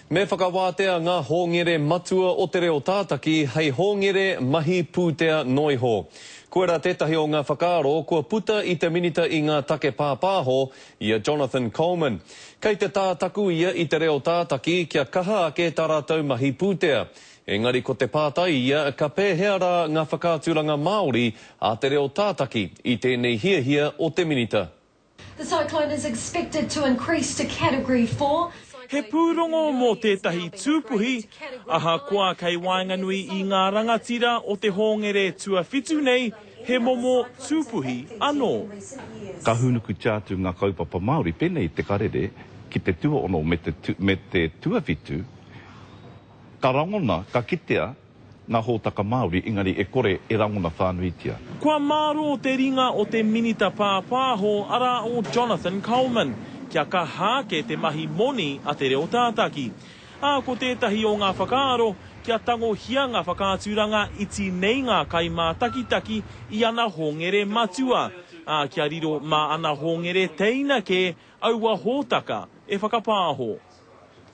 Me whakawātea ngā hōngere matua o te reo tātaki hei hōngere mahi pūtea noiho. Koera tētahi o ngā whakaaro kua puta i te minita i ngā take pāpāho ia Jonathan Coleman. Kei te tātaku ia i te reo tātaki kia kaha ake tā rātou mahi pūtea. Engari ko te pātai ia ka pēhea rā ngā whakāturanga Māori a te reo tātaki i tēnei hiahia o te minita. The cyclone is expected to increase to Category 4. He pūrongo mō tētahi tūpuhi, aha kua kei wainganui i ngā rangatira o te hōngere tuawhitu nei, he momo tūpuhi anō. Ka hunuku tātu ngā kaupapa Māori pēnei te karere ki te tuaono me te tuawhitu, ka rangona, ka kitea ngā hōtaka Māori, ingari e kore e rangona whānuitia. Kua māro te ringa o te minita pāpāho ara o Jonathan Coleman, kia ka hāke te mahi moni a te reo tātaki. Ko tētahi o ngā whakaaro, kia tango hia ngā whakāturanga iti nei ngā kaimātakitaki i ana hōngere matua. Kia riro mā ana hōngere teina ke aua hōtaka e whakapāho.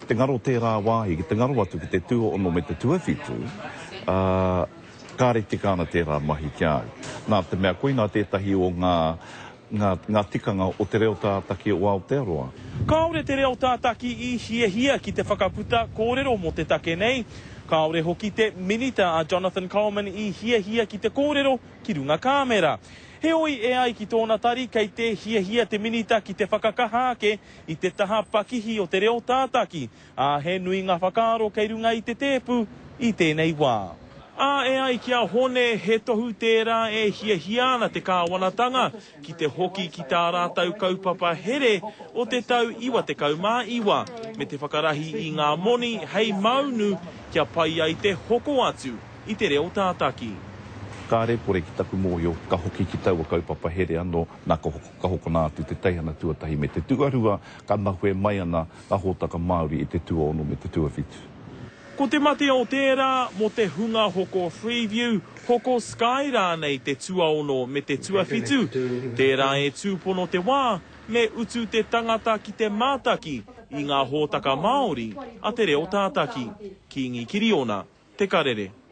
Te ngaro tērā wāhi, te ngaro atu ki te tuaono me te tuawhitu, kāre tikana tērā mahi kia au. Nā te mea koina tētahi o ngā tikanga o te reo tātaki o Aotearoa. Kāore te reo tātaki i hiahia ki te whakaputa kōrero mo te take nei. Kāore hoki te minita a Jonathan Coleman i hiahia ki te kōrero ki runga kāmera. He oi e ai ki tōna tari kei te hiahia te minita ki te whakakahāke i te taha pakihi o te reo tātaki. He nui ngā whakaaro kei runga i te tēpu i tēnei wā. E ai kia hone he tohu tērā e hiahiana te kāwanatanga ki te hoki ki tā rātau kaupapa here o te tau iwa te kaumā iwa me te whakarahi i ngā moni hei maunu kia pai ai te hoko atu i te reo tātaki. Kāre pore ki taku mōhio, ka hoki ki taua kaupapa here anō, nā ka hoko nā atu te teihana tuatahi me te tuarua, ka nahue mai ana ka hōtaka Māori i te tuaono me te tuawhitu. Ko te mate o tērā, mo te hunga hoko Freeview, hoko Sky rānei te tuaono me te tuawhitu. Tērā e tūpono te wā, me utu te tangata ki te mātaki i ngā hōtaka Māori a te reo tātaki. Ki ngi Kiriona, te karere.